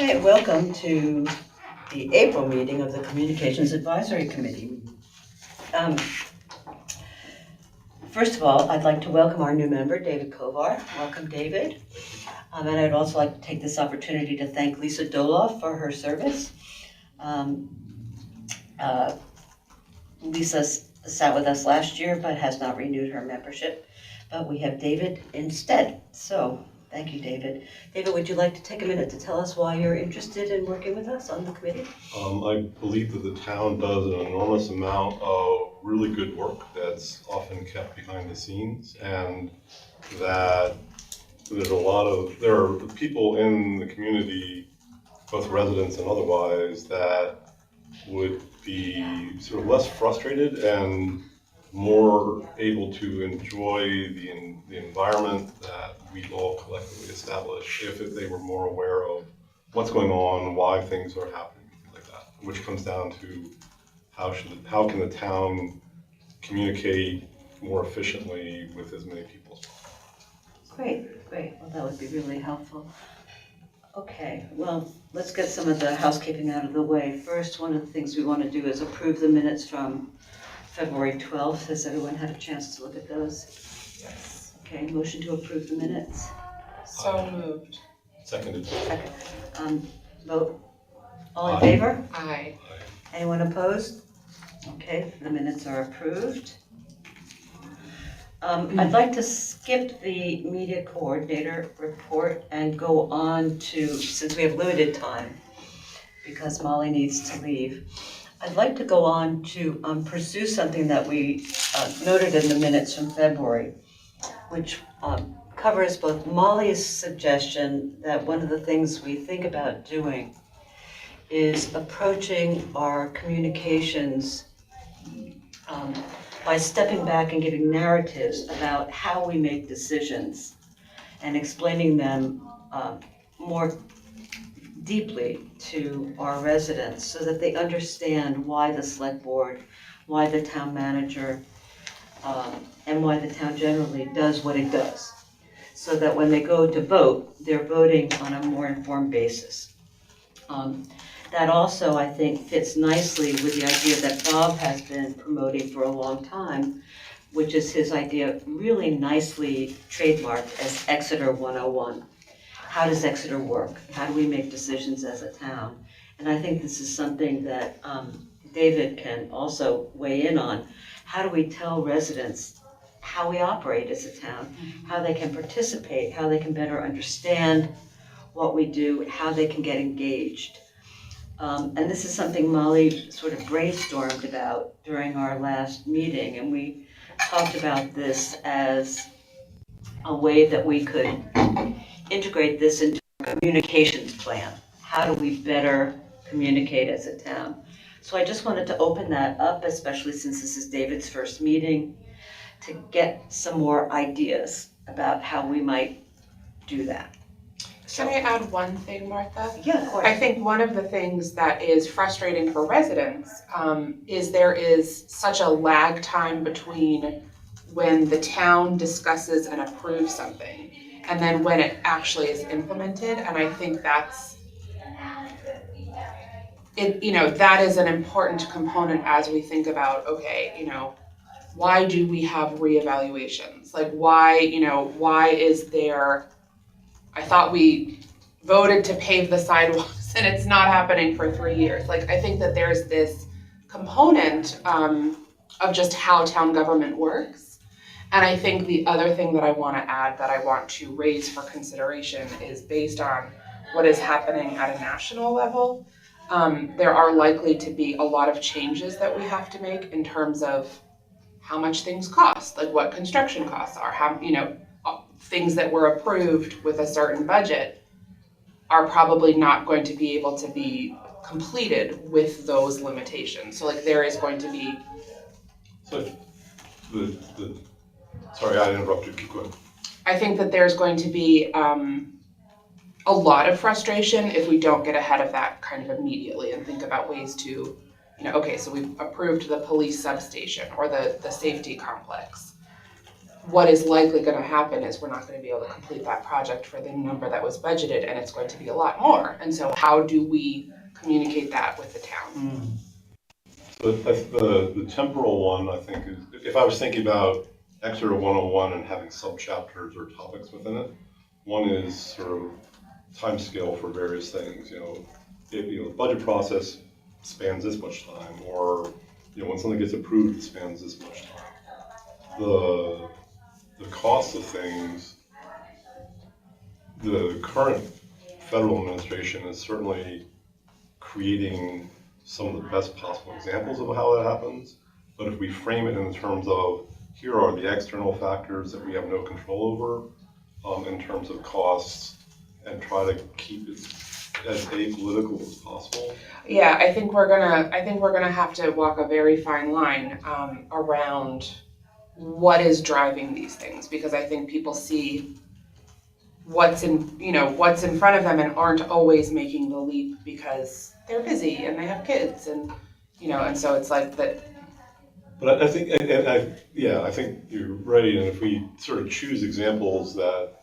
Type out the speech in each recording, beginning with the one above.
Hi, and welcome to the April meeting of the Communications Advisory Committee. First of all, I'd like to welcome our new member, David Kovar. Welcome, David. And I'd also like to take this opportunity to thank Lisa Doloff for her service. Lisa sat with us last year, but has not renewed her membership. But we have David instead. So thank you, David. David, would you like to take a minute to tell us why you're interested in working with us on the committee? I believe that the town does an enormous amount of really good work that's often kept behind the scenes, and that there are people in the community, both residents and otherwise, that would be sort of less frustrated and more able to enjoy the environment that we all collectively establish if they were more aware of what's going on, why things are happening, things like that, which comes down to how can the town communicate more efficiently with as many people as possible. Great. Well, that would be really helpful. Okay, well, let's get some of the housekeeping out of the way. First, one of the things we want to do is approve the minutes from February 12th. Has everyone had a chance to look at those? Yes. Okay, motion to approve the minutes. So moved. Seconded. Second. Vote. All in favor? Aye. Anyone opposed? Okay, the minutes are approved. I'd like to skip the media coordinator report and go on to, since we have limited time, because Molly needs to leave, I'd like to go on to pursue something that we noted in the minutes from February, which covers both Molly's suggestion that one of the things we think about doing is approaching our communications by stepping back and giving narratives about how we make decisions and explaining them more deeply to our residents so that they understand why the select board, why the town manager, and why the town generally does what it does. So that when they go to vote, they're voting on a more informed basis. That also, I think, fits nicely with the idea that Bob has been promoting for a long time, which is his idea really nicely trademarked as Exeter 101. How does Exeter work? How do we make decisions as a town? And I think this is something that David can also weigh in on. How do we tell residents how we operate as a town, how they can participate, how they can better understand what we do, how they can get engaged? And this is something Molly sort of brainstormed about during our last meeting, and we talked about this as a way that we could integrate this into a communications plan. How do we better communicate as a town? So I just wanted to open that up, especially since this is David's first meeting, to get some more ideas about how we might do that. Can I add one thing, Martha? Yeah, of course. I think one of the things that is frustrating for residents is there is such a lag time between when the town discusses and approves something and then when it actually is implemented. And I think that is an important component as we think about, why do we have reevaluations? Like why is there, I thought we voted to pave the sidewalks and it's not happening for 3 years. Like I think that there's this component of just how town government works. And I think the other thing that I want to add that I want to raise for consideration is based on what is happening at a national level. There are likely to be a lot of changes that we have to make in terms of how much things cost, like what construction costs are, how, things that were approved with a certain budget are probably not going to be able to be completed with those limitations. So like there is going to be. So sorry, I interrupted, keep going. I think that there's going to be a lot of frustration if we don't get ahead of that kind of immediately and think about ways to, so we've approved the police substation or the safety complex. what is likely going to happen is we're not going to be able to complete that project for the number that was budgeted, and it's going to be a lot more. And so how do we communicate that with the town? So the temporal one, I think, is, if I was thinking about Exeter 101 and having sub-chapters or topics within it, one is sort of time scale for various things. If the budget process spans this much time, or when something gets approved, it spans this much time. The cost of things, the current federal administration is certainly creating some of the best possible examples of how that happens. But if we frame it in terms of, here are the external factors that we have no control over in terms of costs, and try to keep it as apolitical as possible. Yeah, I think we're gonna have to walk a very fine line around what is driving these things, because I think people see what's in front of them and aren't always making the leap because they're busy and they have kids, and so it's like that. But I think, I think you're right. And if we sort of choose examples that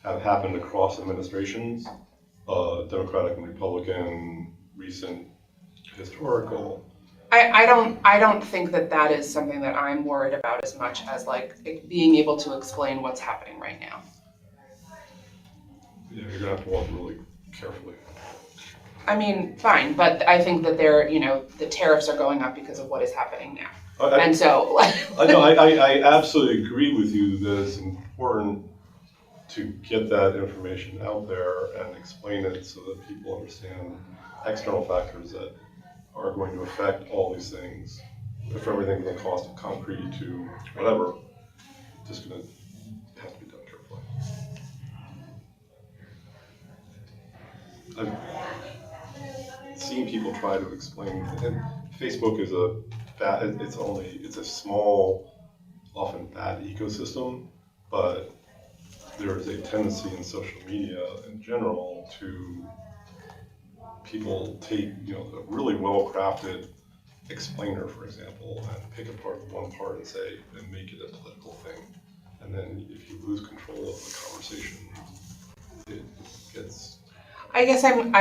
have happened across administrations, Democratic and Republican, recent, historical. I don't think that is something that I'm worried about as much as like being able to explain what's happening right now. Yeah, you're gonna have to walk really carefully. I mean, fine, but I think that the tariffs are going up because of what is happening now. And so I absolutely agree with you that it's important to get that information out there and explain it so that people understand external factors that are going to affect all these things. If everything from the cost of concrete to whatever, just gonna have to be done carefully. I've seen people try to explain, and Facebook is it's a small, often bad ecosystem, but there is a tendency in social media in general to people take a really well-crafted explainer, for example, and pick apart one part and make it a political thing, and then if you lose control of the conversation, it gets. I guess I don't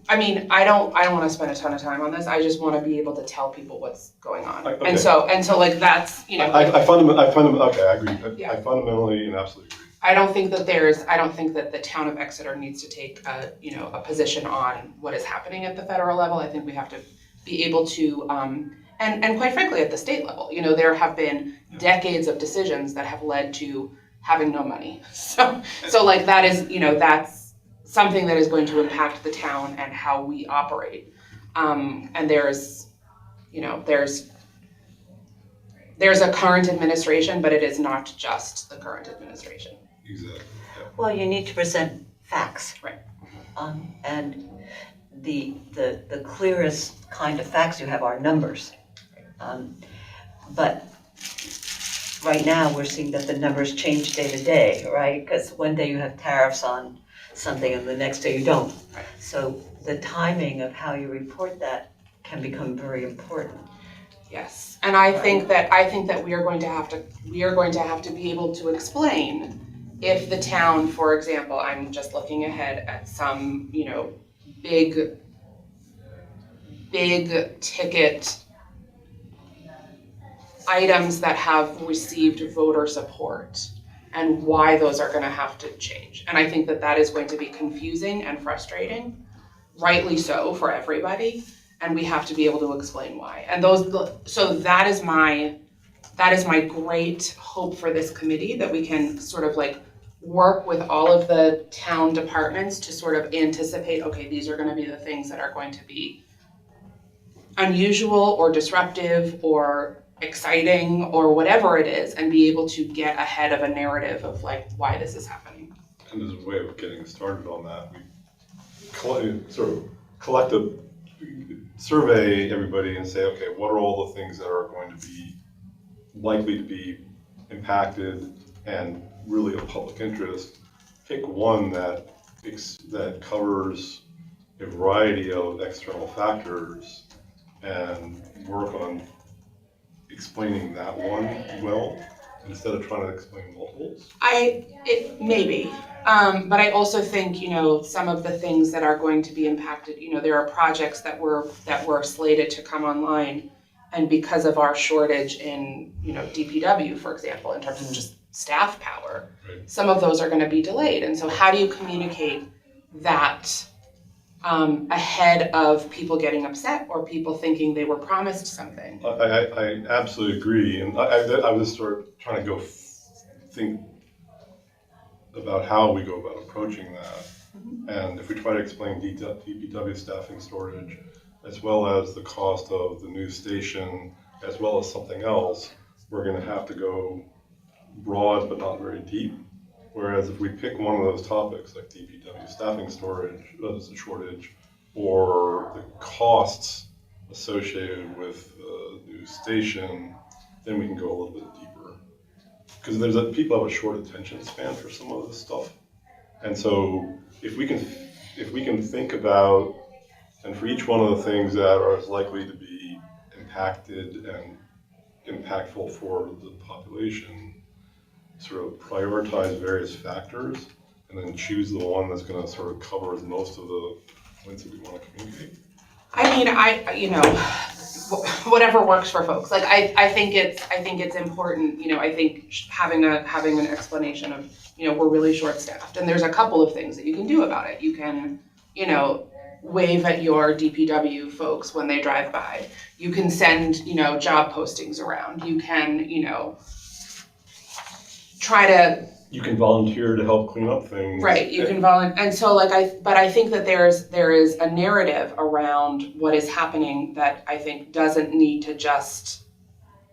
want to spend a ton of time on this. I just want to be able to tell people what's going on. Okay. And so like that's I fundamentally okay, I agree. Yeah. I fundamentally and absolutely agree. I don't think that the town of Exeter needs to take a position on what is happening at the federal level. I think we have to be able to and quite frankly at the state level. There have been decades of decisions that have led to having no money. So like that is that's something that is going to impact the town and how we operate. And there's a current administration, but it is not just the current administration. Exactly. Yeah. Well, you need to present facts. Right. And the clearest kind of facts you have are numbers. But right now, we're seeing that the numbers change day to day, right? Because one day you have tariffs on something and the next day you don't. Right. So the timing of how you report that can become very important. Yes, and I think that we are going to have to be able to explain if the town, for example, I'm just looking ahead at some big ticket items that have received voter support, and why those are going to have to change. And I think that is going to be confusing and frustrating, rightly so, for everybody, and we have to be able to explain why. And so that is my great hope for this committee, that we can sort of like work with all of the town departments to sort of anticipate, okay, these are going to be the things that are going to be unusual or disruptive or exciting or whatever it is, and be able to get ahead of a narrative of like why this is happening. And as a way of getting started on that, we survey everybody and say, okay, what are all the things that are going to be likely to be impacted and really of public interest? Pick one that covers a variety of external factors and work on explaining that one well, instead of trying to explain multiples? Maybe. But I also think, some of the things that are going to be impacted, there are projects that were slated to come online, and because of our shortage in, DPW, for example, in terms of just staff power, Right. some of those are going to be delayed. And so how do you communicate that ahead of people getting upset or people thinking they were promised something? I absolutely agree, and I was sort of trying to go think about how we go about approaching that. And if we try to explain DPW staffing shortage, as well as the cost of the new station, as well as something else, we're gonna have to go broad but not very deep. Whereas if we pick one of those topics, like DPW staffing shortage, or the costs associated with the new station, then we can go a little bit deeper. Because people have a short attention span for some of this stuff. And so if we can think about, and for each one of the things that are as likely to be impacted and impactful for the population, sort of prioritize various factors and then choose the one that's going to sort of cover most of the points that we want to communicate. I mean, whatever works for folks. Like I think it's important. I think having an explanation of, we're really short-staffed, and there's a couple of things that you can do about it. You can, wave at your DPW folks when they drive by. You can send, job postings around. You can, try to. You can volunteer to help clean up things. Right, you can volunteer, and so but I think that there is a narrative around what is happening that I think doesn't need to just,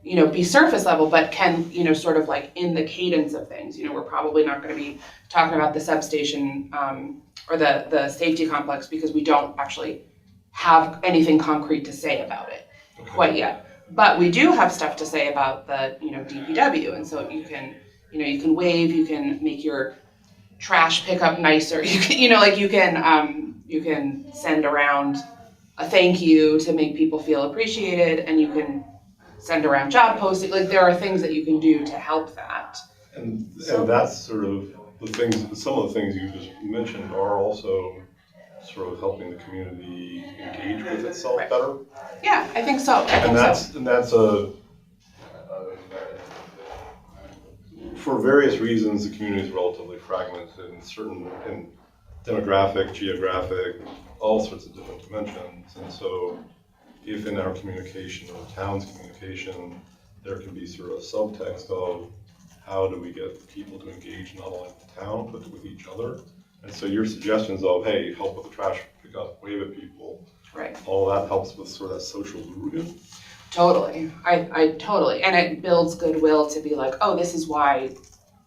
be surface level, but can, sort of like in the cadence of things. We're probably not going to be talking about the substation or the safety complex because we don't actually have anything concrete to say about it quite yet. But we do have stuff to say about the, DPW, and so you can wave, you can make your trash pickup nicer. You can, you can send around a thank you to make people feel appreciated, and you can send around job posting. Like there are things that you can do to help that. And that's sort of the things. Some of the things you just mentioned are also sort of helping the community engage with itself better. Yeah, I think so. And that's for various reasons, the community is relatively fragmented in demographic, geographic, all sorts of different dimensions. And so if in our communication or the town's communication, there can be sort of a subtext of how do we get people to engage not only with the town, but with each other. And so your suggestions of, hey, help with the trash pickup, wave at people, right, all that helps with sort of that social lubricant. Totally. I totally, and it builds goodwill to be like, oh, this is why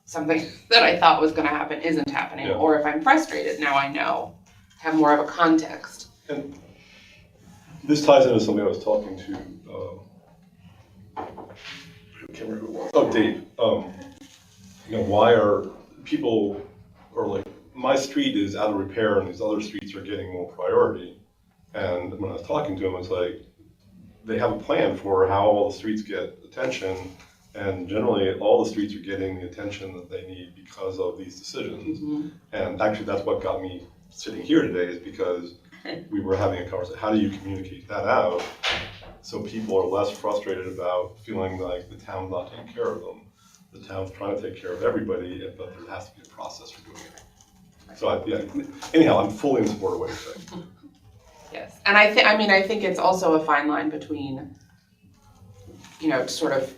something that I thought was going to happen isn't happening. Yeah. Or if I'm frustrated, now I know, have more of a context. And this ties into something I was talking to, I can't remember who it was. Oh, Dave. Why are people, or like, my street is out of repair and these other streets are getting more priority. And when I was talking to him, it's like, they have a plan for how all the streets get attention, and generally all the streets are getting the attention that they need because of these decisions. Mm-hmm. And actually that's what got me sitting here today, is because we were having a conversation. How do you communicate that out so people are less frustrated about feeling like the town's not taking care of them? The town's trying to take care of everybody, but there has to be a process for doing it. So anyhow, I'm fully in support of what you're saying. Yes, and I think it's also a fine line between, sort of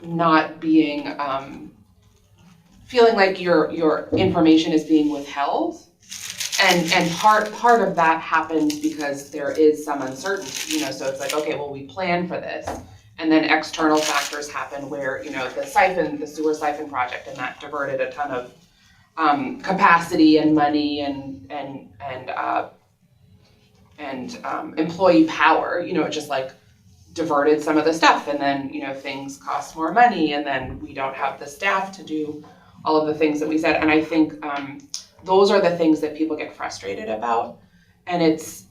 not being, feeling like your information is being withheld, and part of that happens because there is some uncertainty, so it's like, okay, well, we plan for this, and then external factors happen where, the sewer siphon project, and that diverted a ton of capacity and money and employee power, it just like diverted some of the stuff, and then, things cost more money, and then we don't have the staff to do all of the things that we said. And I think those are the things that people get frustrated about, and it's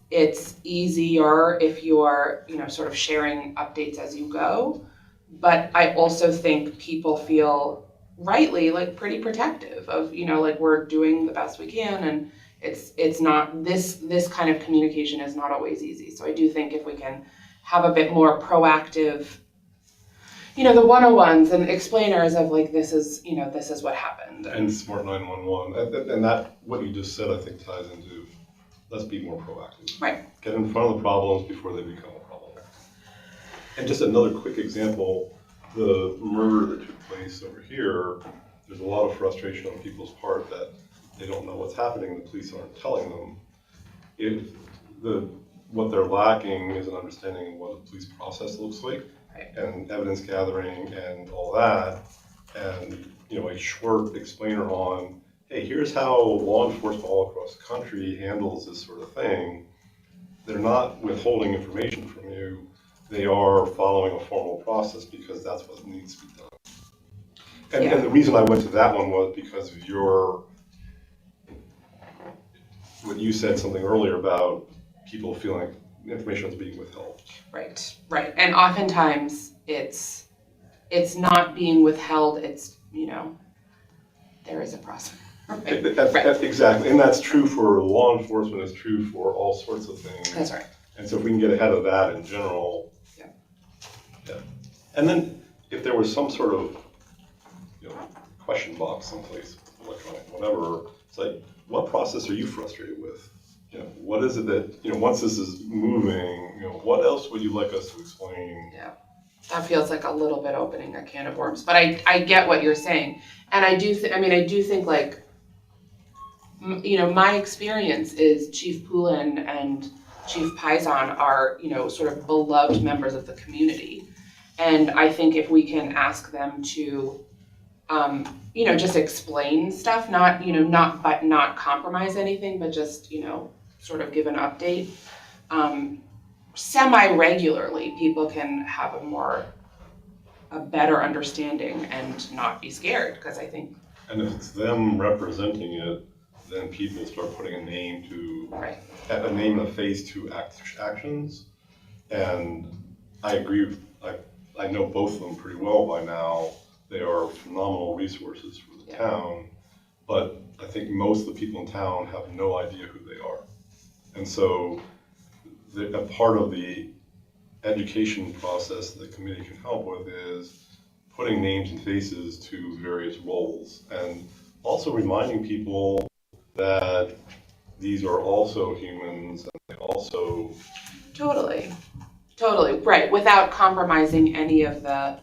easier if you are, sort of sharing updates as you go. but I also think people feel rightly like pretty protective of, you know, like we're doing the best we can, and it's not this kind of communication is not always easy. So I do think if we can have a bit more proactive, you know, the 101s and explainers of like this is what happened. And Smart 911, and that what you just said I think ties into let's be more proactive. Right. Get in front of the problems before they become a problem. And just another quick example, the murder that took place over here, there's a lot of frustration on people's part that they don't know what's happening, the police aren't telling them. What they're lacking is an understanding of what a police process looks like, Right. and evidence gathering and all that, and you know, a short explainer on, hey, here's how law enforcement all across the country handles this sort of thing. They're not withholding information from you. They are following a formal process because that's what needs to be done. And, Yeah. and the reason I went to that one was because of what you said something earlier about people feeling information is being withheld. Right. And oftentimes it's not being withheld, it's, you know, there is a process. Right. Exactly, and that's true for law enforcement, it's true for all sorts of things. That's right. And so if we can get ahead of that in general. Yeah. And then if there was some sort of, you know, question box someplace, electronic, whatever, it's like, what process are you frustrated with? You know, what is it that, you know, once this is moving, you know, what else would you like us to explain? Yeah. That feels like a little bit opening a can of worms, but I get what you're saying. And I do think like, you know, my experience is Chief Poulin and Chief Paisan are, you know, sort of beloved members of the community. And I think if we can ask them to, you know, just explain stuff, not compromise anything, but just, you know, sort of give an update, semi-regularly, people can have a better understanding and not be scared, because I think. And if it's them representing it, then people start putting a name Right. a name and a face to actions. And I agree, I know both of them pretty well by now. They are phenomenal resources for the town, but I think most of the people in town have no idea who they are. And so a part of the education process that the committee can help with is putting names and faces to various roles, and also reminding people that these are also humans and they also. Totally, right, without compromising any of the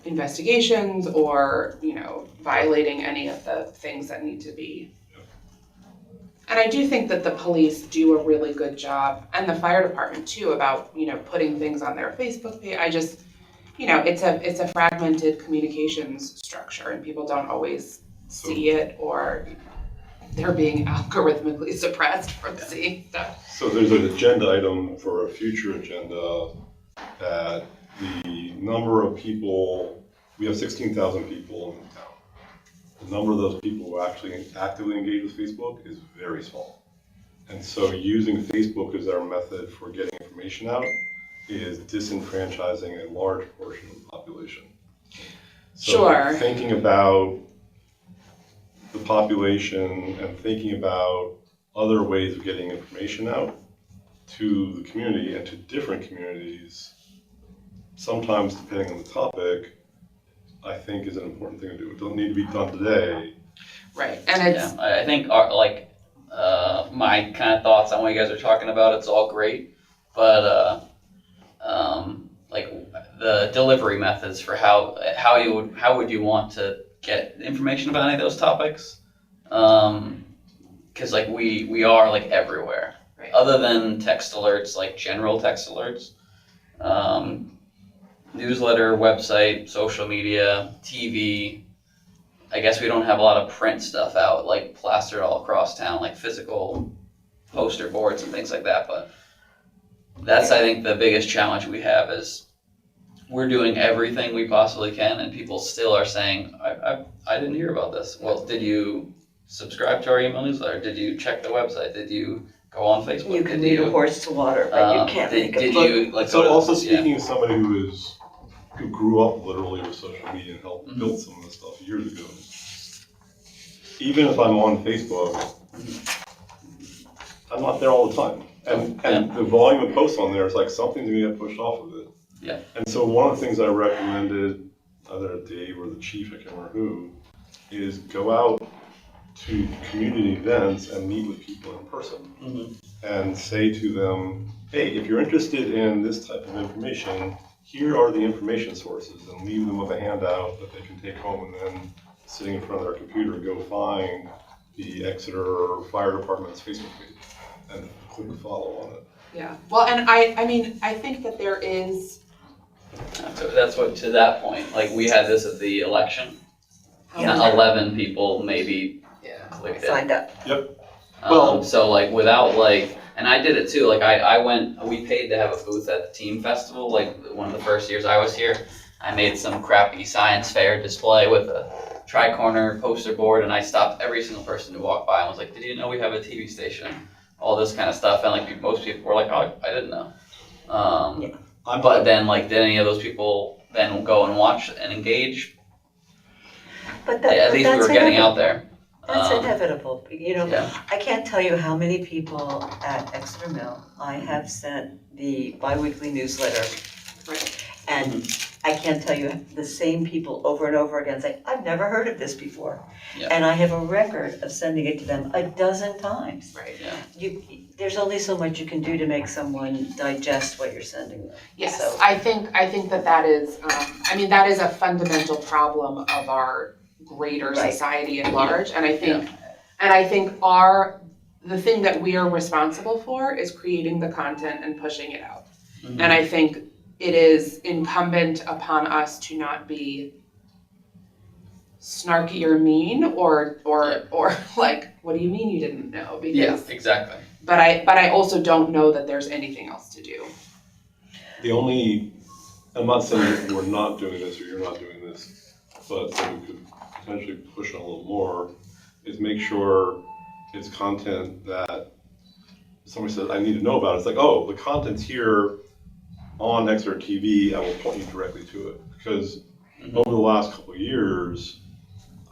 investigations or, you know, violating any of the things that need to be. And I do think that the police do a really good job, and the fire department too, about, you know, putting things on their Facebook page. I just, you know, it's a fragmented communications structure, and people don't always see it, or they're being algorithmically suppressed from seeing stuff. So there's an agenda item for a future agenda that the number of people, we have 16,000 people in town. The number of those people who actually actively engage with Facebook is very small. And so using Facebook as our method for getting information out is disenfranchising a large portion of the population. So Sure. Thinking about the population and thinking about other ways of getting information out to the community and to different communities, sometimes depending on the topic, I think is an important thing to do. It doesn't need to be done today. Right, and it's. Yeah, I think my kind of thoughts on what you guys are talking about, it's all great, but like the delivery methods for how would you want to get information about any of those topics? Because like we are like everywhere, Right. other than text alerts, like general text alerts, newsletter, website, social media, TV. I guess we don't have a lot of print stuff out, like plastered all across town, like physical poster boards and things like that. But that's, I think, the biggest challenge we have is we're doing everything we possibly can, and people still are saying, I didn't hear about this. Well, did you subscribe to our email newsletter? Did you check the website? Did you go on Facebook? You can lead a horse to water, but you can't make a book. Did you, like, So go to- also yeah. speaking as somebody who is who grew up literally with social media and helped Mhm. build some of this stuff years ago. Even if I'm on Facebook, I'm not there all the time. And the volume of posts on there is like something's gonna get pushed off of it. Yeah. And so one of the things I recommended, either Dave or the chief, I can't remember who, is go out to community events and meet with people in person. Mhm. And say to them, hey, if you're interested in this type of information, here are the information sources, and leave them with a handout that they can take home, and then sitting in front of their computer, go find the Exeter Fire Department's Facebook page and click follow on it. Yeah, well, and I mean, I think that there is. That's what, to that point, like we had this at the election. Yeah. 11 people maybe Yeah. clicked it. Signed up. Well- So like without like, and I did it too, like we paid to have a booth at the team festival, like one of the first years I was here. I made some crappy science fair display with a tri-corner poster board, and I stopped every single person who walked by and was like, did you know we have a TV station? All this kind of stuff, and like most people were like, oh, I didn't know. But then like, did any of those people then go and watch and engage? But Yeah, at least we were getting out there. That's inevitable, you know. Yeah. I can't tell you how many people at Exeter Mill I have sent the biweekly newsletter. Right. And I can't tell you the same people over and over again saying, I've never heard of this before. Yeah. And I have a record of sending it to them a dozen times. Right. Yeah. There's only so much you can do to make someone digest what you're sending them. Yes, So- I think that is, I mean, that is a fundamental problem of our greater Right. society at large, and I think the thing that we are responsible for is creating the content and pushing it out. Mhm. And I think it is incumbent upon us to not be snarky or mean or like, what do you mean you didn't know? Yeah, Because, exactly. but I also don't know that there's anything else to do. I'm not saying that we're not doing this or you're not doing this, but that we could potentially push on a little more, is make sure it's content that somebody says, I need to know about. It's like, oh, the content's here on Exeter TV, I will point you directly to it. Because over the last couple of years,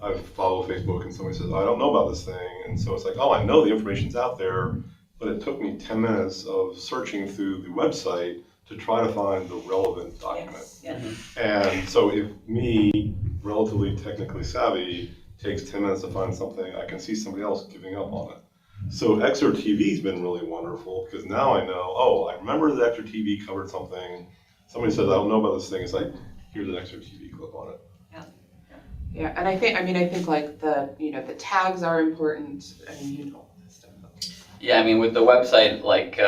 I've followed Facebook and somebody says, I don't know about this thing. And so it's like, oh, I know the information's out there, but it took me 10 minutes of searching through the website to try to find the relevant document. Yeah. And so if me, relatively technically savvy, takes 10 minutes to find something, I can see somebody else giving up on it. So Exeter TV's been really wonderful, because now I know, oh, I remember that Exeter TV covered something. Somebody says, I don't know about this thing. It's like, here's an Exeter TV clip on it. Yeah, and I think like the tags are important. I mean, you know all this stuff. Yeah, I mean, with the website, like,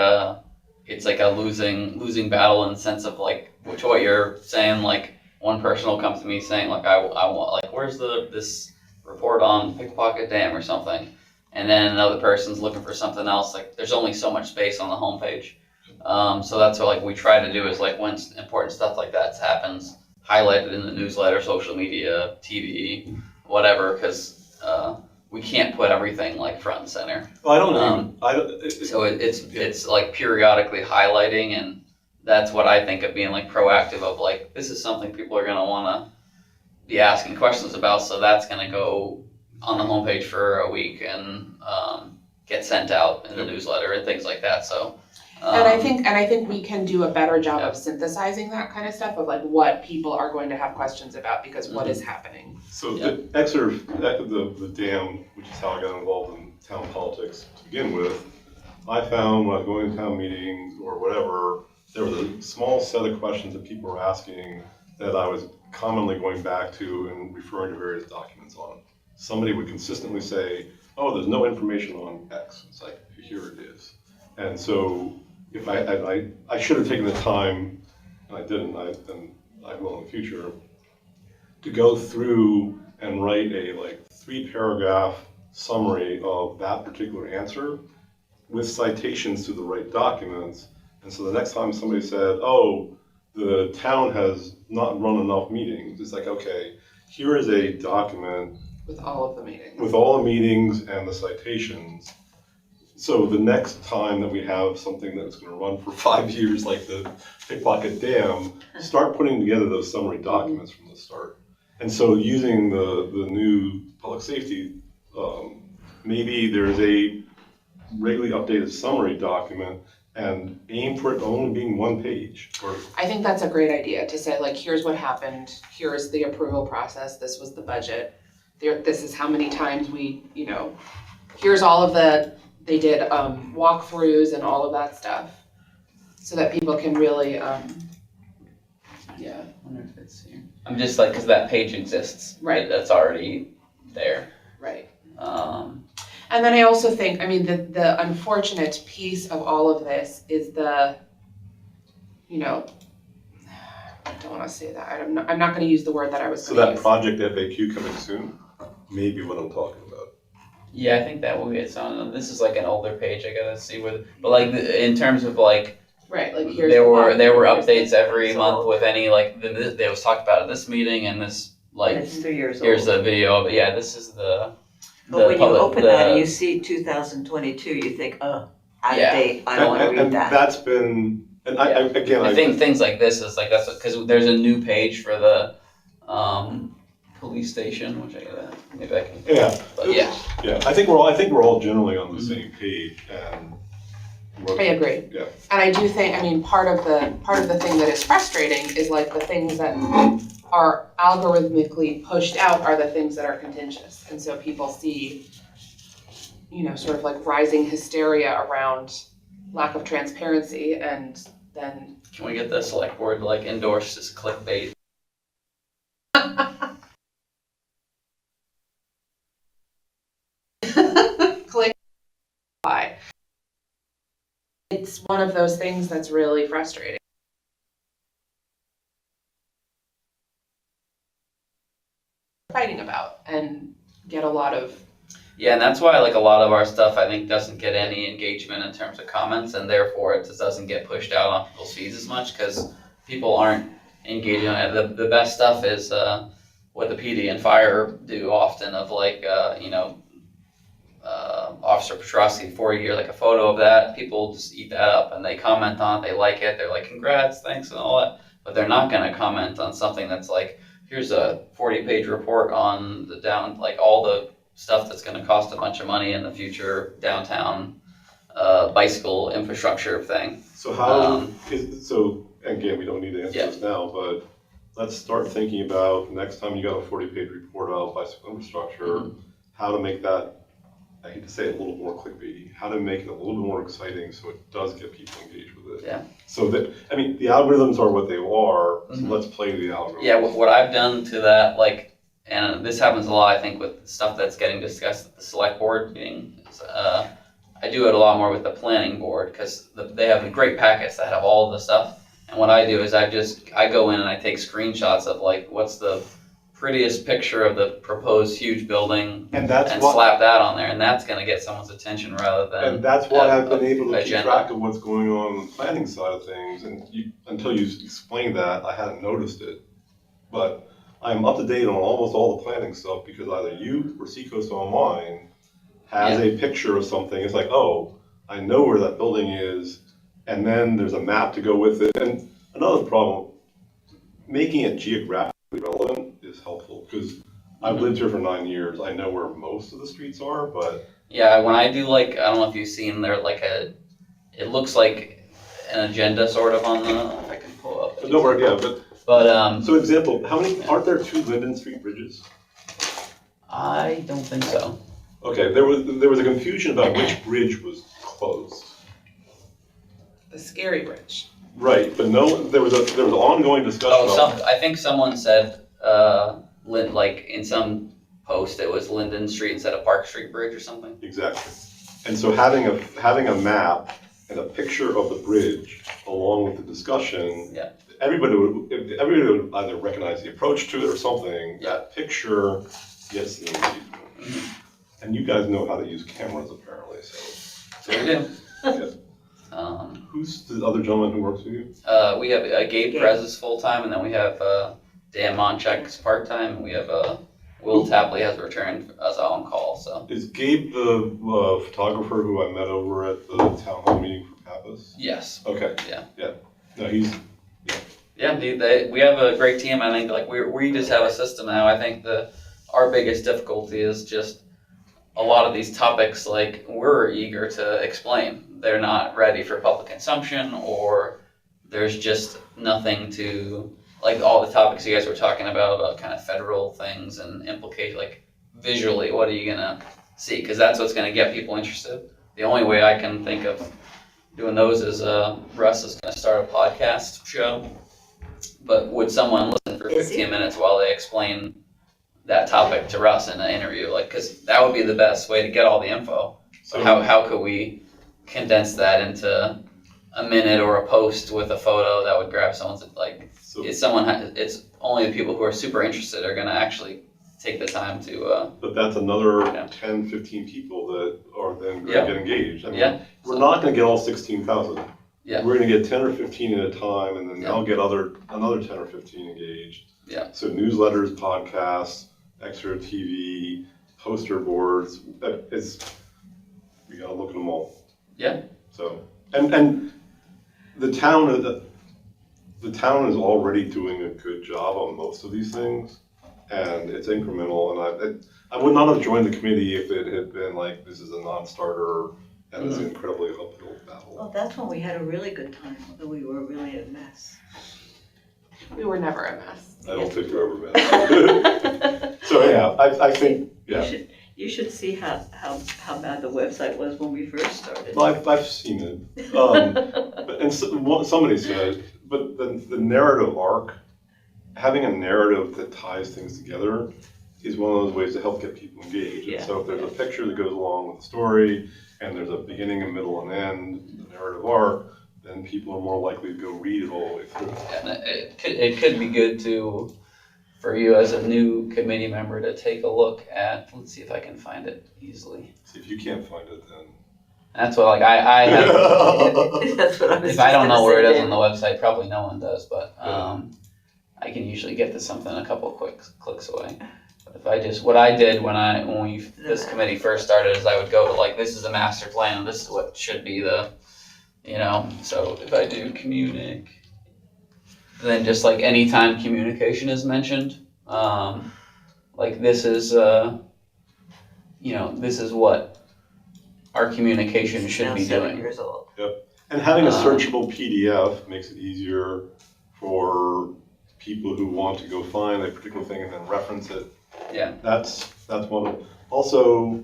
it's like a losing battle in the sense of like, to what you're saying, like, one person will come to me saying, like, I want, like, where's this report on Pickpocket Dam or something? And then another person's looking for something else. Like, there's only so much space on the homepage. So that's what, like, we try to do is, like, when important stuff like that happens, highlight it in the newsletter, social media, TV, whatever, because we can't put everything, like, front and center. Well, So it's like periodically highlighting, and that's what I think of being like proactive of like, this is something people are gonna wanna be asking questions about, so that's gonna go on the homepage for a week and get sent out in the newsletter and things like that, so. And I think we can do a better job of synthesizing that kind of stuff of like what people are going to have questions about because what is happening. So the Exeter, the dam, which is how I got involved in town politics to begin with, I found when I was going to town meetings or whatever, there was a small set of questions that people were asking that I was commonly going back to and referring to various documents on. Somebody would consistently say, oh, there's no information on X. It's like, here it is. And so if I should have taken the time, and I didn't, and I will in the future, to go through and write a like 3-paragraph summary of that particular answer with citations to the right documents. And so the next time somebody said, oh, the town has not run enough meetings, it's like, okay, here is a document With all of the meetings. with all the meetings and the citations. So the next time that we have something that's gonna run for 5 years, like the Pickpocket Dam, start putting together those summary documents from the start. And so using the new public safety, maybe there's a regularly updated summary document and aim for it only being one page, or I think that's a great idea to say like, here's what happened, here's the approval process, this was the budget. This is how many times we, here's all of they did walkthroughs and all of that stuff. So that people can really, Yeah, I wonder if it's here. I'm just like, because that page exists. Right. That's already there. right. Um, And then I also think, the unfortunate piece of all of this is I don't wanna say that, I'm not gonna use the word that I was so gonna that use. project FAQ coming soon, may be what I'm talking about. yeah, I think that will be some of them. This is like an older page. I gotta see where, but like in terms of like, Right, like here's there the were walkthrough, here's the- updates every so- month with any like there was talked about at this meeting and this like It's 3 years here's old. the video of it. Yeah, this is the. But when you public- open that and you see 2022, you think, out of Yeah. date, I don't wanna And read that. that's been, and I again, I think things like this is like that's because there's a new page for the police station, which I gotta maybe I can. yeah. But yeah, Yeah, I think we're all generally on the same page, and I agree. Yeah. And I do think, part of the thing that is frustrating is like the things that are algorithmically pushed out are the things that are contentious. And so people see, sort of like rising hysteria around lack of transparency, and then can we get the select board to like endorse this clickbait? click buy. It's one of those things that's really frustrating. Fighting about and get a lot of Yeah, and that's why like a lot of our stuff I think doesn't get any engagement in terms of comments, and therefore it just doesn't get pushed out on people's feeds as much because people aren't engaging on it. The best stuff is what the PD and fire do often of like Officer Petrosky 4 year, like a photo of that. People just eat that up and they comment on it, they like it, they're like congrats, thanks and all that. But they're not gonna comment on something that's like, here's a 40-page report on like all the stuff that's gonna cost a bunch of money in the future downtown bicycle infrastructure thing. So how Um, so again, we don't need to answer this now, but let's start thinking about next time you got a 40-page report about bicycle infrastructure, how to make that, I hate to say it, a little more clickbaity, how to make it a little bit more exciting so it does get people engaged with it. Yeah. So that, the algorithms are what they are, so Mhm. let's play the algorithms. Yeah, what I've done to that, like, and this happens a lot, I think, with stuff that's getting discussed at the select board meeting. I do it a lot more with the planning board because they have great packets that have all the stuff. And what I do is I go in and I take screenshots of like, what's the prettiest picture of the proposed huge building And that's and what, slap that on there, and that's gonna get someone's attention rather than. and that's why I've been able to keep agenda. track of what's going on the planning side of things, and until you explained that, I hadn't noticed it. But I'm up to date on almost all the planning stuff because either you or Seacoast Online has a picture of something, it's like, oh, I know where that building is, and then there's a map to go with it. And another problem, making it geographically relevant is helpful, because I've lived here for 9 years, I know where most of the streets are, but Yeah, when I do like, I don't know if you've seen there like it looks like an agenda sort of on the, if I can pull up. no, But so example, aren't there 2 Linden Street bridges? I don't think so. Okay, there was a confusion about which bridge was closed. the scary bridge. Right, but there was an ongoing discussion about. I think someone said, like in some post, it was Linden Street instead of Park Street Bridge or something. Exactly. And so having a map and a picture of the bridge along with the discussion. Yeah. Everybody would either recognize the approach to it or something. That picture gets the engagement. Mhm. And you guys know how to use cameras apparently, so. So we do. Yeah. Who's the other gentleman who works with you? We have Gabe Perez is full-time, and then we have Dan Monchek's part-time, and we have Will Tapley has returned as on call, so. Is Gabe the photographer who I met over at the town hall meeting for Pappas? Yes. Okay. Yeah. No, he's, Yeah, we have a great team. I think like we just have a system now. I think our biggest difficulty is just a lot of these topics, like we're eager to explain. They're not ready for public consumption, or there's just nothing to, like all the topics you guys were talking about kind of federal things and implicate, like visually, what are you gonna see? Because that's what's gonna get people interested. The only way I can think of doing those is Russ is gonna start a podcast show. But would someone listen for Is he? 15 minutes while they explain that topic to Russ in an interview? Like, because that would be the best way to get all the info. So how could we condense that into a minute or a post with a photo that would grab someone's, like, so, it's only the people who are super interested are gonna actually take the time to, but that's another Yeah. 10, 15 people that are then going Yeah. to get engaged. I mean, Yeah. we're not going to get all 16,000. Yeah. We're going to get 10 or 15 at a time, and then Yeah. they'll get another 10 or 15 engaged. Yeah. So newsletters, podcasts, Exeter TV, poster boards. We got to look at them all. Yeah. So and the town is already doing a good job on most of these things, and it's incremental. And I would not have joined the committee if it had been like this is a non-starter and it's an incredibly uphill battle. Well, that's when we had a really good time, although we were really a mess. We were never a mess. I don't think we're ever met. So yeah, I think You should see how bad the website was when we first started. Well, I've seen it. Somebody said, but the narrative arc, having a narrative that ties things together is one of those ways to help get people engaged. Yeah. And so if there's a picture that goes along with the story, and there's a beginning, a middle, and end, the narrative arc, then people are more likely to go read it all the way through. And it could be good for you as a new committee member to take a look at, let's see if I can find it easily. See, if you can't find it, then. That's what, like, I have, That's what I was if I don't just know where it gonna is say, on the website, probably no one does, but I can usually get to something a couple clicks away. But what I did when this committee first started is I would go to, like, this is a master plan, and this is what should be so if I do then just like anytime communication is mentioned, like this is what our communication He's should now be 7 doing. years old. And having a searchable PDF makes it easier for people who want to go find a particular thing and then reference it. Yeah. That's one of them. Also,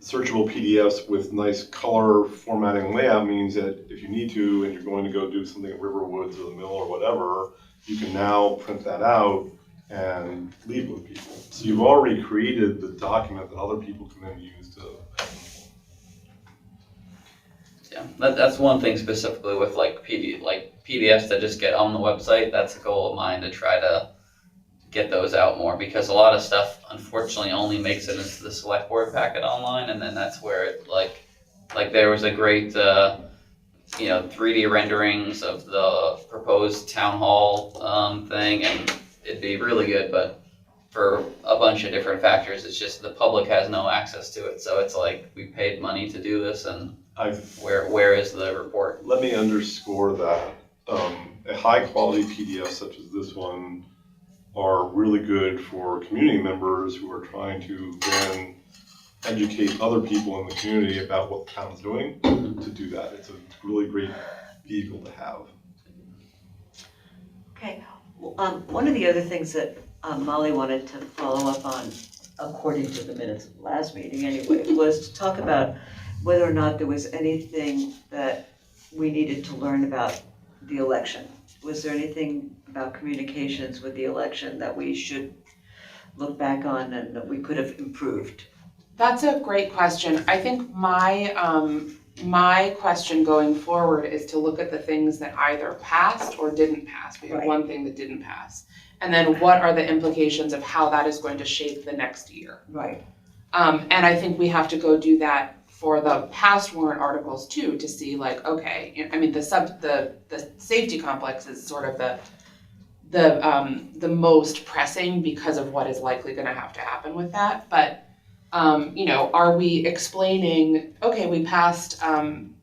searchable PDFs with nice color formatting layout means that if you need to and you're going to go do something at Riverwoods or the Mill or whatever, you can now print that out and leave it with people. So you've already created the document that other people can then use to. Yeah, that's one thing specifically with like PDFs that just get on the website. That's a goal of mine to try to get those out more, because a lot of stuff unfortunately only makes it into the select board packet online, and then that's where it like there was a great 3D renderings of the proposed town hall thing, and it'd be really good, but for a bunch of different factors, it's just the public has no access to it. So it's like we paid money to do this, and where is the report? Let me underscore that. A high quality PDF such as this one are really good for community members who are trying to then educate other people in the community about what the town's doing to do that. It's a really great vehicle to have. Okay, one of the other things that Molly wanted to follow up on, according to the minutes of the last meeting anyway, was to talk about whether or not there was anything that we needed to learn about the election. Was there anything about communications with the election that we should look back on and that we could have improved? That's a great question. I think my question going forward is to look at the things that either passed or didn't pass. We have Right. one thing that didn't pass. And then what are the implications of how that is going to shape the next year? Right. And I think we have to go do that for the past warrant articles too, to see like, okay, I mean, the safety complex is sort of the the most pressing because of what is likely going to have to happen with that. But you know, are we explaining, okay, we passed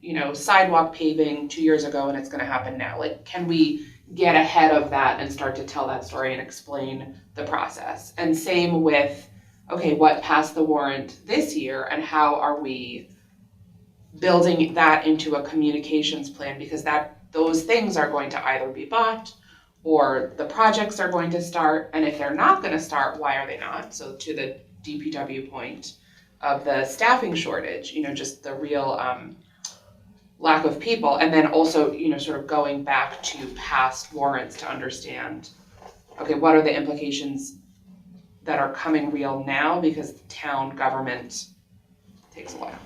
you know, sidewalk paving 2 years ago and it's going to happen now? Like, can we get ahead of that and start to tell that story and explain the process? And same with, okay, what passed the warrant this year and how are we building that into a communications plan? Because those things are going to either be bought or the projects are going to start, and if they're not going to start, why are they not? So to the DPW point of the staffing shortage, you know, just the real lack of people, and then also, you know, sort of going back to past warrants to understand, okay, what are the implications that are coming real now, because town government takes a while.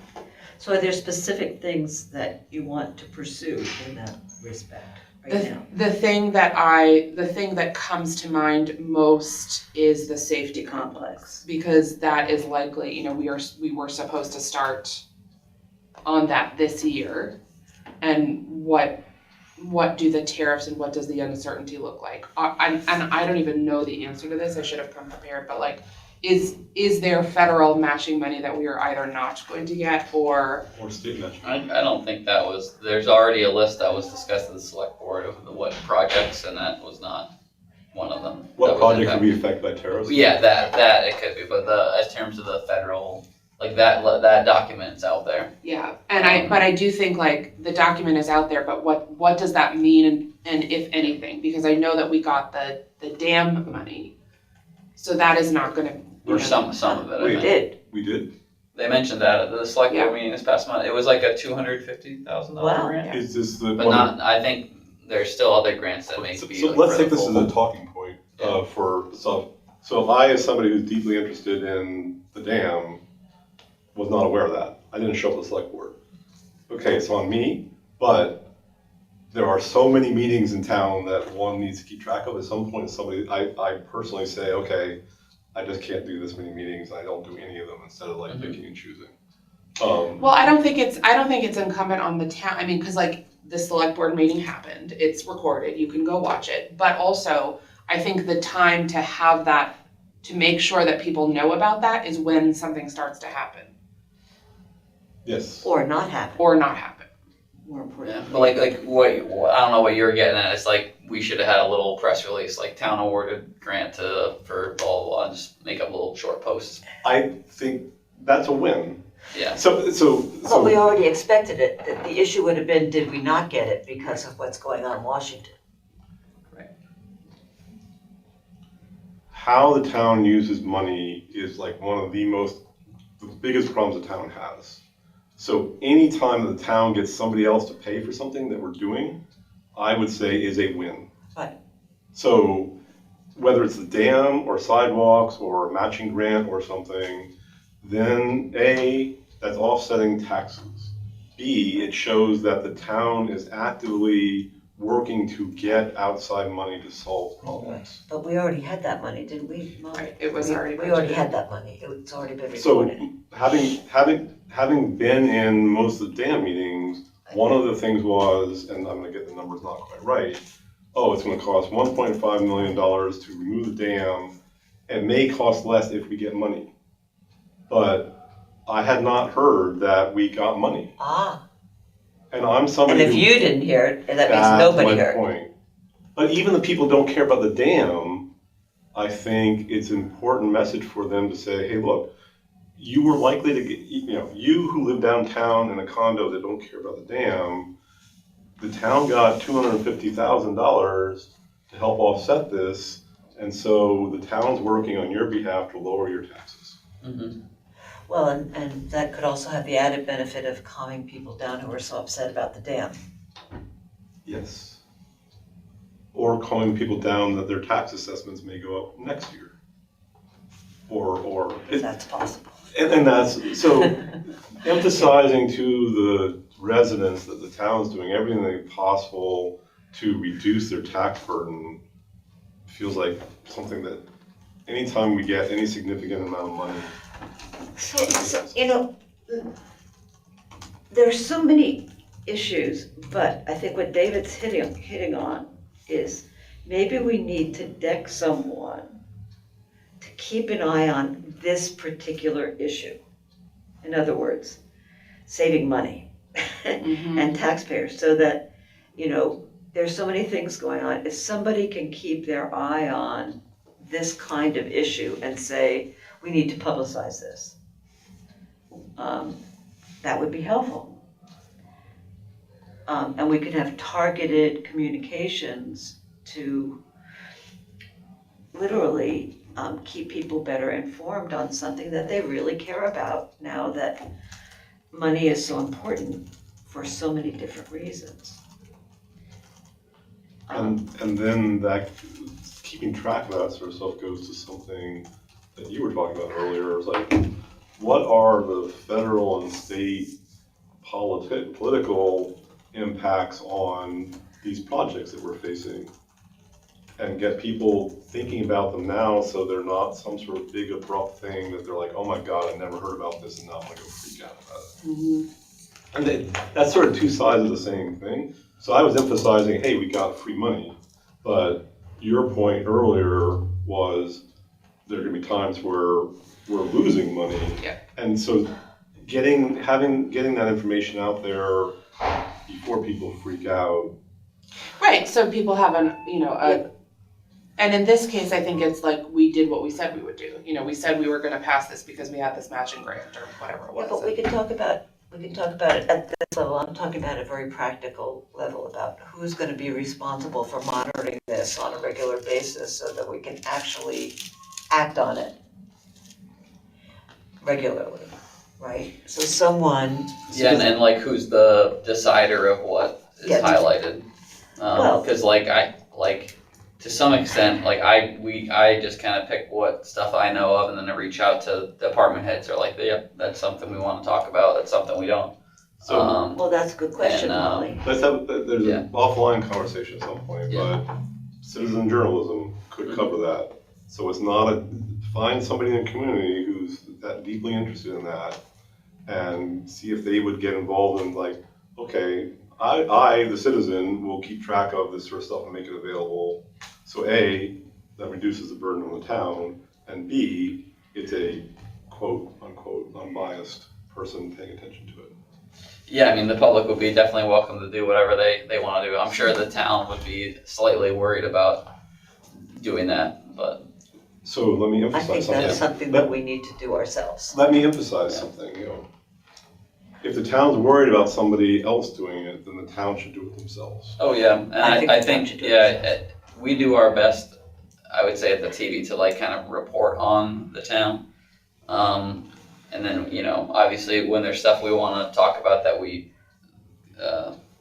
So are there specific things that you want to pursue in that respect right now? The thing that comes to mind most is the safety complex, because that is likely, you know, we were supposed to start on that this year, and what do the tariffs and what does the uncertainty look like? And I don't even know the answer to this. I should have come prepared, but like, is there federal matching money that we are either not going to get or state matching. I don't think that was, there's already a list that was discussed at the select board of what projects, and that was not one of them. What project could be affected by tariffs? Yeah, that it could be, but as terms of the federal, like that document's out there. yeah. And I do think like the document is out there, but what does that mean, and if anything? Because I know that we got the dam money, so that is not going to. Or some of it. We did. We did? They mentioned that at the select board Yeah. meeting this past month. It was like a $250,000 Wow. grant. Yeah. Is this the But one? I think there's still other grants that may be. So like, let's for take the this as full- a talking point Yeah. So if I, as somebody who's deeply interested in the dam, was not aware of that. I didn't show up at the select board. Okay, it's on me, but there are so many meetings in town that one needs to keep track of. At some point, I personally say, okay, I just can't do this many meetings. I don't do any of them instead of like picking and choosing. Well, I don't think it's incumbent on the town. I mean, because like the select board meeting happened, it's recorded, you can go watch it. But also, I think the time to have that, to make sure that people know about that, is when something starts to happen Yes. Or not happen, or not happen. more important. Yeah, but like what I don't know what you're getting at. It's like we should have had a little press release, like town awarded grant for blah blah blah, and just make up little short posts. I think that's a win. Yeah. But we already expected it. The issue would have been, did we not get it because of what's going on in Washington? How the town uses money is like one of the biggest problems the town has. So anytime the town gets somebody else to pay for something that we're doing, I would say is a win. Right. So whether it's the dam or sidewalks or a matching grant or something, then A, that's offsetting taxes. B, it shows that the town is actively working to get outside money to solve problems. But we already had that money, didn't we, Mom? Right, it was already We already budgeted. had that money. It's already been So recorded. having been in most of the dam meetings, one of the things was, and I'm gonna get the numbers not quite right, it's gonna cost $1.5 million to remove the dam. It may cost less if we get money. But I had not heard that we got money. Ah, And I'm and somebody if who. you didn't hear it, that means That's nobody my heard. point. But even the people who don't care about the dam, I think it's an important message for them to say, hey, look, you were likely to get, you who live downtown in a condo that don't care about the dam, the town got $250,000 to help offset this, and so the town's working on your behalf to lower your taxes. Mm-hmm. Well, and that could also have the added benefit of calming people down who are so upset about the dam. Yes. Or calming people down that their tax assessments may go up next year. If that's possible. And that's, so emphasizing to the residents that the town's doing everything possible to reduce their tax burden feels like something that anytime we get any significant amount of money. So, there are so many issues, but I think what David's hitting on is, maybe we need to deck someone to keep an eye on this particular issue. In other words, saving money and taxpayers, so that, there's so many things going on. If somebody can keep their eye on this kind of issue and say, we need to publicize this, that would be helpful. And we could have targeted communications to literally keep people better informed on something that they really care about now that money is so important for so many different reasons. And then that, keeping track of that sort of stuff goes to something that you were talking about earlier, is like, what are the federal and state political impacts on these projects that we're facing? And get people thinking about them now, so they're not some sort of big abrupt thing that they're like, oh my God, I never heard about this, and now I'm gonna go freak out about it. And that's sort of two sides of the same thing. So I was emphasizing, hey, we got free money, but your point earlier was there are gonna be times where we're losing money. Yeah. And so getting that information out there before people freak out. Right, so people have and in this case, I think it's like we did what we said we would do. We said we were gonna pass this because we had this matching grant or whatever it was. Yeah, but we can talk about it at this level. I'm talking about a very practical level about who's gonna be responsible for monitoring this on a regular basis so that we can actually act on it regularly, right? So someone. Yeah, and like who's the decider of what is Yeah. highlighted? Well- Because to some extent, I just kind of pick what stuff I know of, and then I reach out to department heads. They're like, "Yep, that's something we want to talk about. That's something we don't." So Well, that's a good question, And, Molly. there's an offline conversation at some point, Yeah. but citizen journalism could cover that. So it's not find somebody in the community who's that deeply interested in that and see if they would get involved in okay, I, the citizen, will keep track of this sort of stuff and make it available. So A, that reduces the burden on the town, and B, it's a quote unquote unbiased person paying attention to it. Yeah, I mean, the public would be definitely welcome to do whatever they want to do. I'm sure the town would be slightly worried about doing that, but So let me I emphasize think something. that's something that we need to do ourselves. Let me emphasize something, If the town's worried about somebody else doing it, then the town should do it themselves. oh yeah, and I think I the town should think do it. we do our best. I would say at the TV to kind of report on the town, and then obviously when there's stuff we want to talk about that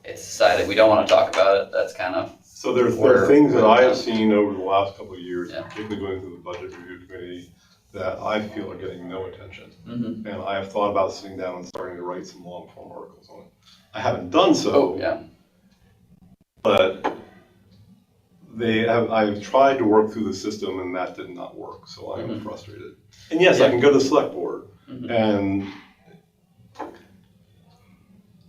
it's decided we don't want to talk about it. That's kind of So there are things that I have seen over the last couple of years, particularly going through the budget review committee, that I feel are getting no attention. Mm-hmm. And I have thought about sitting down and starting to write some long form articles on it. I haven't done so. Oh yeah. But I've tried to work through the system and that did not work, so I am frustrated. And yes, I can go to the select board, and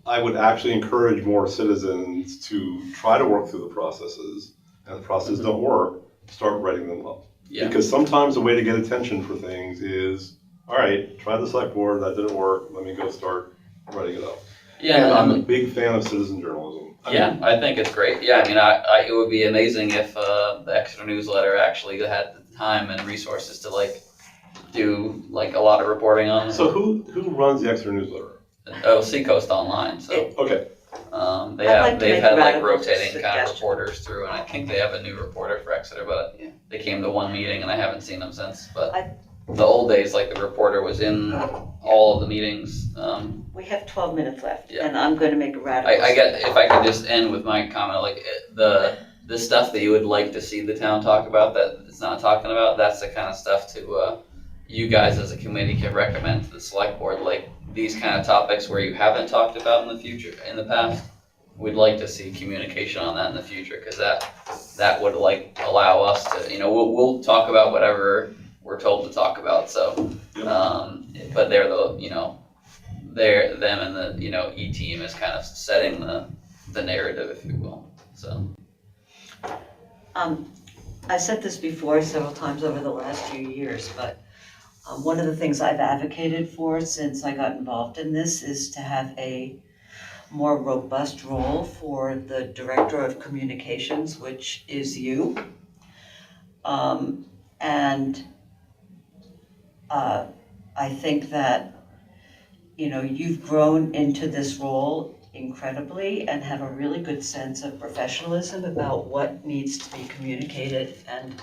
I would actually encourage more citizens to try to work through the processes, and if the processes don't work, start writing them up. Yeah. Because sometimes the way to get attention for things is, all right, try the select board, that didn't work, let me go start writing it up. Yeah, And I'm a big fan of citizen journalism. I think it's great. Yeah, I mean, it would be amazing if the Exeter newsletter actually had the time and resources to do a lot of reporting on it. So who runs the Exeter newsletter? Seacoast Online. So Okay. they've had radical rotating kind of suggestions. reporters through, and I think they have a new reporter for Exeter, but they came to one meeting and I haven't seen them since. But the old days, the reporter was in all of the meetings. We have 12 minutes left, Yeah. and I'm going to make a radical. I get, if I could just end with my comment, the stuff that you would like to see the town talk about that it's not talking about, that's the kind of stuff to you guys as a committee can recommend to the select board, these kind of topics where you haven't talked about in the past. We'd like to see communication on that in the future, because that would allow us to, we'll talk about whatever we're told to talk about. So, but they're them and the E team is kind of setting the narrative, if you will. So. I've said this before several times over the last few years, but one of the things I've advocated for since I got involved in this is to have a more robust role for the Director of Communications, which is you. And I think that, you've grown into this role incredibly and have a really good sense of professionalism about what needs to be communicated. And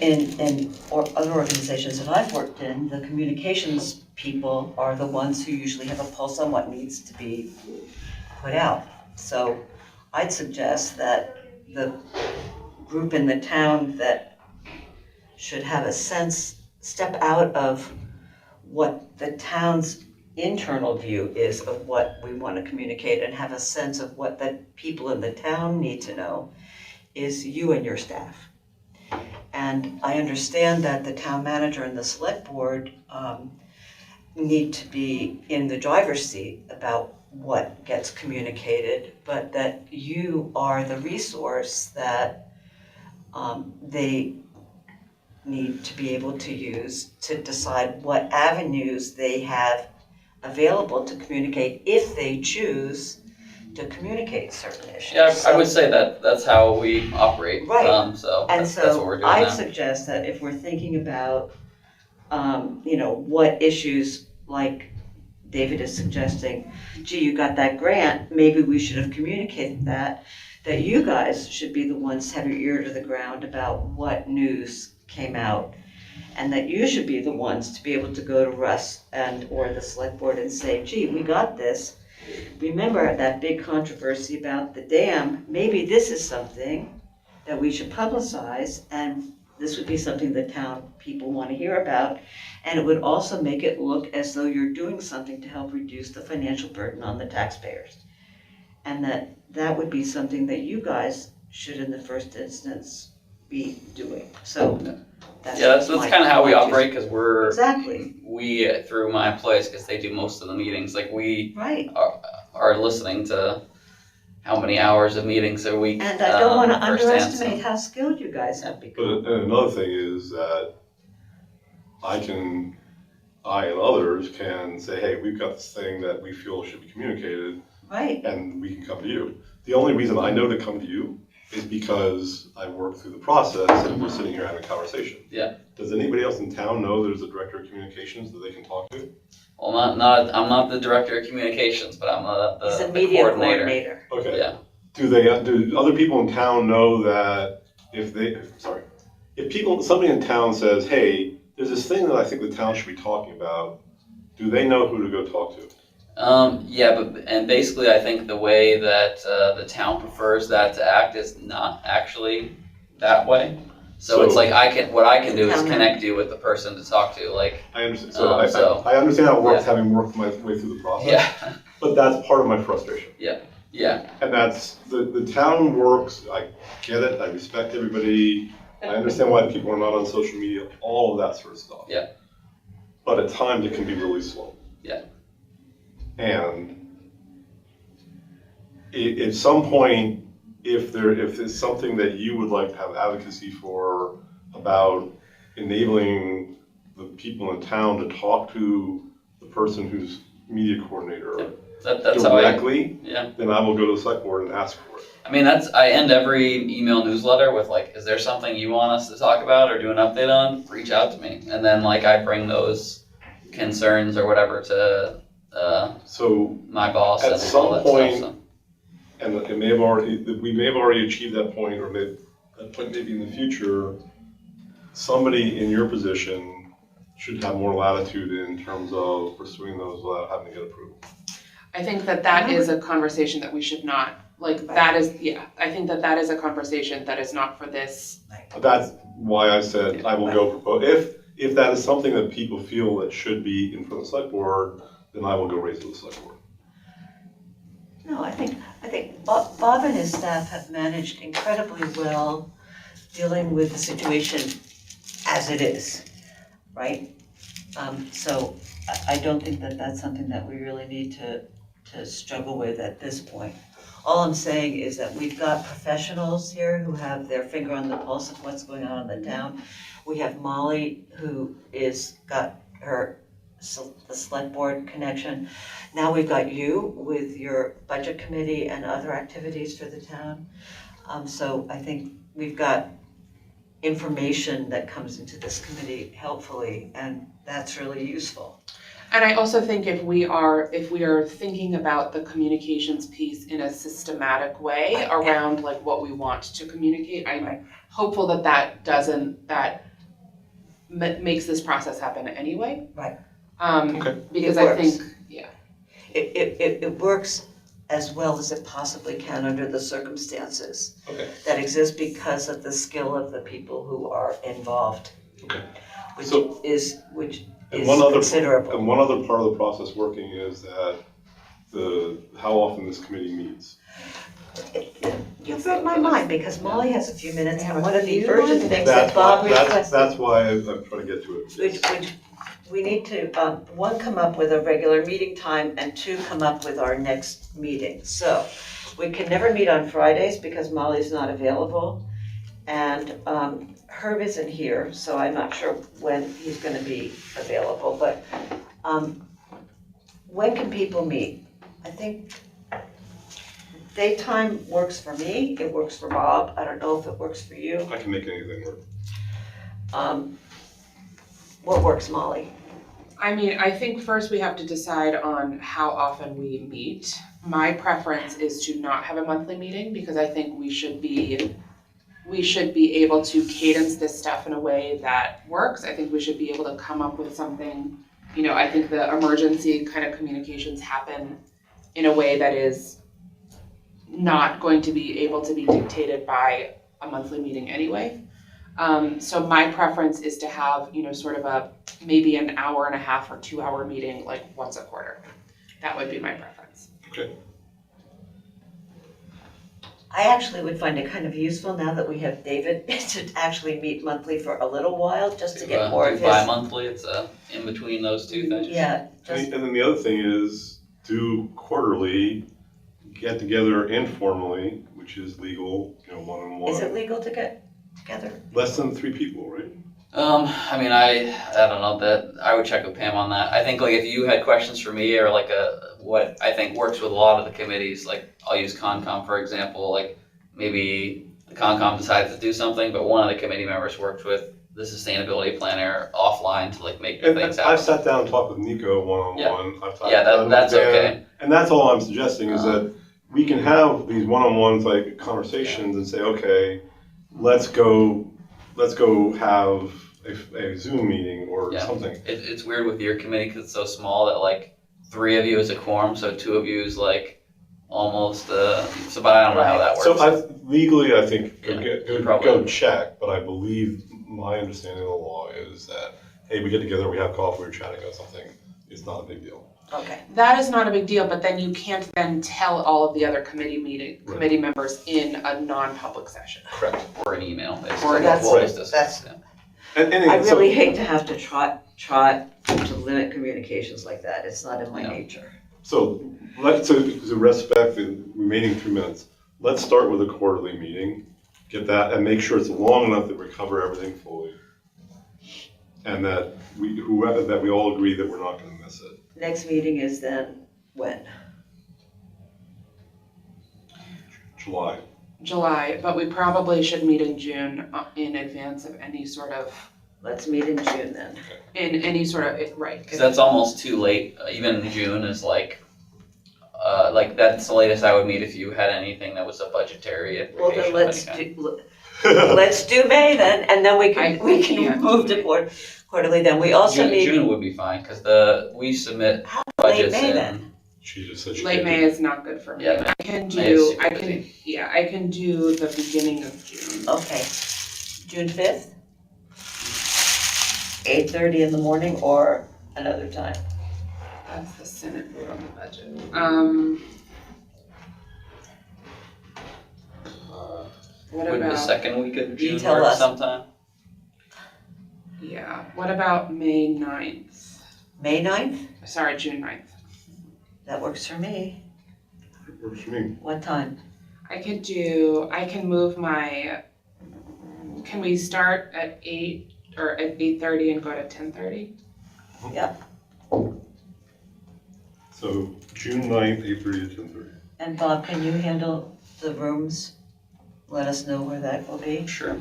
in other organizations that I've worked in, the communications people are the ones who usually have a pulse on what needs to be put out. So I'd suggest that the group in the town that should have a sense, step out of what the town's internal view is of what we want to communicate and have a sense of what the people in the town need to know is you and your staff. And I understand that the town manager and the select board need to be in the driver's seat about what gets communicated, but that you are the resource that they need to be able to use to decide what avenues they have available to communicate if they choose to communicate certain issues. Yeah, I would say that that's how we operate. Right. So And that's what so we're doing I'd now. suggest that if we're thinking about, what issues like David is suggesting, gee, you got that grant, maybe we should have communicated that you guys should be the ones to have your ear to the ground about what news came out, and that you should be the ones to be able to go to Russ or the select board and say, gee, we got this. Remember that big controversy about the dam, maybe this is something that we should publicize, and this would be something the town people want to hear about, and it would also make it look as though you're doing something to help reduce the financial burden on the taxpayers. And that would be something that you guys should in the first instance be doing. So That's kind of how we operate, because we're Exactly. we through my employees, because they do most of the meetings. Like we Right. are listening to how many hours of meetings a week. And I don't want to firsthand, underestimate how skilled you guys have become. But another thing is that I and others can say, hey, we've got this thing that we feel should be communicated, Right. and we can come to you. The only reason I know to come to you is because I work through the process and we're sitting here having a conversation. Yeah. Does anybody else in town know there's a director of communications that they can talk to? Well, I'm not the director of communications, but I'm He's a the media coordinator. Okay. Yeah. Do other people in town know that if somebody in town says, hey, there's this thing that I think the town should be talking about, do they know who to go talk to? And basically I think the way that the town prefers that to act is not actually that way. So it's like what I can do is connect you with the person to talk to, like. I understand. So I understand how it works, having worked my way through the process. Yeah. But that's part of my frustration. Yeah. And that's the town works. I get it. I respect everybody. I understand why people are not on social media. All of that sort of stuff. Yeah. But at times it can be really slow. Yeah. And at some point, if there's something that you would like to have advocacy for about enabling the people in town to talk to the person who's media coordinator That's directly, yeah. then I will go to the select board and ask for it. I mean, I end every email newsletter with like, is there something you want us to talk about or do an update on? Reach out to me. And then like I bring those concerns or whatever to So my boss at and some all that point, stuff. So. and we may have already achieved that point, or that point maybe in the future, somebody in your position should have more latitude in terms of pursuing those without having to get approval. I think that is a conversation that we should not, like, that is, I think that is a conversation that is not for this. That's why I said I will go propose. If that is something that people feel that should be in front of the select board, then I will go raise it to the select board. No, I think Bob and his staff have managed incredibly well dealing with the situation as it is, right? So I don't think that that's something that we really need to to struggle with at this point. All I'm saying is that we've got professionals here who have their finger on the pulse of what's going on in the town. We have Molly, who got her, the select board connection. Now we've got you with your budget committee and other activities for the town. So I think we've got information that comes into this committee helpfully, and that's really useful. And I also think if we are thinking about the communications piece in a systematic way around like what we want to communicate, I'm hopeful that makes this process happen anyway. Right. Okay. Because It I works. think, yeah. It works as well as it possibly can under the circumstances Okay. that exist because of the skill of the people who are involved. Okay. Which So- is And one other, considerable. and one other part of the process working is that how often this committee meets. You've read my mind, because Molly has a few minutes, I have and a one of the few urgent minutes. things that Bob requested, That's why I'm trying to get to it. which we need to, one, come up with a regular meeting time, and two, come up with our next meeting. So, we can never meet on Fridays because Molly's not available, and Herb isn't here, so I'm not sure when he's gonna be available, but when can people meet? I think daytime works for me, it works for Bob, I don't know if it works for you. I can make anything work. What works, Molly? I mean, I think first we have to decide on how often we meet. My preference is to not have a monthly meeting because I think we should be able to cadence this stuff in a way that works. I think we should be able to come up with something, I think the emergency kind of communications happen in a way that is not going to be able to be dictated by a monthly meeting anyway. So my preference is to have, sort of maybe an hour and a half or 2 hour meeting like once a quarter. That would be my preference. Okay. I actually would find it kind of useful now that we have David to actually meet monthly for a little while, just to get more Do of his. bi-monthly, it's in between those two things. Yeah, And just, then the other thing is do quarterly, get together informally, which is legal, one-on-one. is it legal to get together? Less than 3 people, right? I mean, I don't know that I would check with Pam on that. I think like if you had questions for me or like what I think works with a lot of the committees, like I'll use Concom for example, like maybe the Concom decided to do something, but one of the committee members worked with the sustainability planner offline to like make And things I've happen. sat down and talked with Nico one-on-one. I've talked Yeah, with that's Dan. okay. And that's all I'm suggesting is that we can have these one-on-ones, like conversations and say, okay, let's go have a Zoom meeting or Yeah. something. It's weird with your committee because it's so small that like 3 of you is a quorum, so 2 of you is like almost, so but I don't know how that works. So legally, I think Yeah, go check, but I believe my understanding of the law is that, hey, we get together, we have coffee, we're chatting about something, it's not a big deal. Okay, That is not a big deal, but then you can't then tell all of the other committee Right. committee members in a non-public session. Correct. Or an email, basically. Or that's- What was discussed, that's- yeah. I really hate to have to try to limit communications like that, it's not in my Yeah. nature. So to respect the remaining 3 minutes, let's start with a quarterly meeting, get that, and make sure it's long enough that we cover everything fully. And that we all agree that we're not gonna miss it. Next meeting is then when? July. But we probably should meet in June in advance of any sort of, Let's meet in June then. right. Because that's almost too late. Even June is like that's the latest I would meet if you had anything that was a budgetary Well, implication. then let's do May then, and then we I can can't. move to quarterly then. We also need, June would be fine because we submit how late budgets May in. then? She just said she Late can't May do it. is not good for me. Yeah, I can May is do, super I can, busy. yeah, I can do the beginning of June. Okay, June 5th? 8:30 in the morning or another time? That's the Senate vote on the budget. What Would the about, second week of You June tell work us. sometime? yeah, what about May 9th? May 9th? Sorry, June 9th. That works for me. It works for me. What time? I can move my, can we start at 8 or at 8:30 and go to 10:30? So June 9th, 8:30 to 10:30. And Bob, can you handle the rooms? Let us know where that will be. Sure.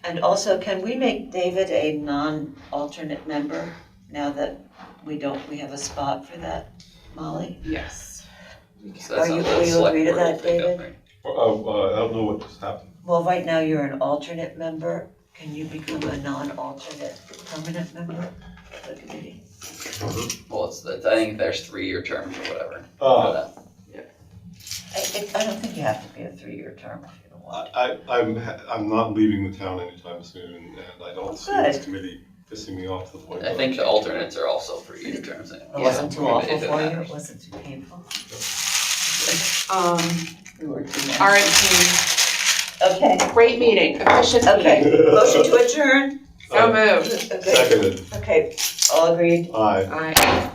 And also, can we make David a non-alternate member now that we have a spot for that, Molly? Yes. So that's Will you something the select agree to board will that, take up, David? right? I don't know what just happened. Well, right now you're an alternate member. Can you become a non-alternate permanent member of the committee? Well, I think there's 3-year terms or whatever. Uh, for that. I don't think you have to be a 3-year term if you don't want. I'm not leaving the town anytime soon, and I don't see this committee pissing me off to the point. I think the alternates are also 3-year terms. It wasn't too Yeah. awful It for you? matters. It wasn't too painful? We were too nice. All right, team. Okay, Great meeting, efficient okay. meeting. Motion to adjourn? So moved. Okay, Seconded. okay, all agreed? Aye. Aye.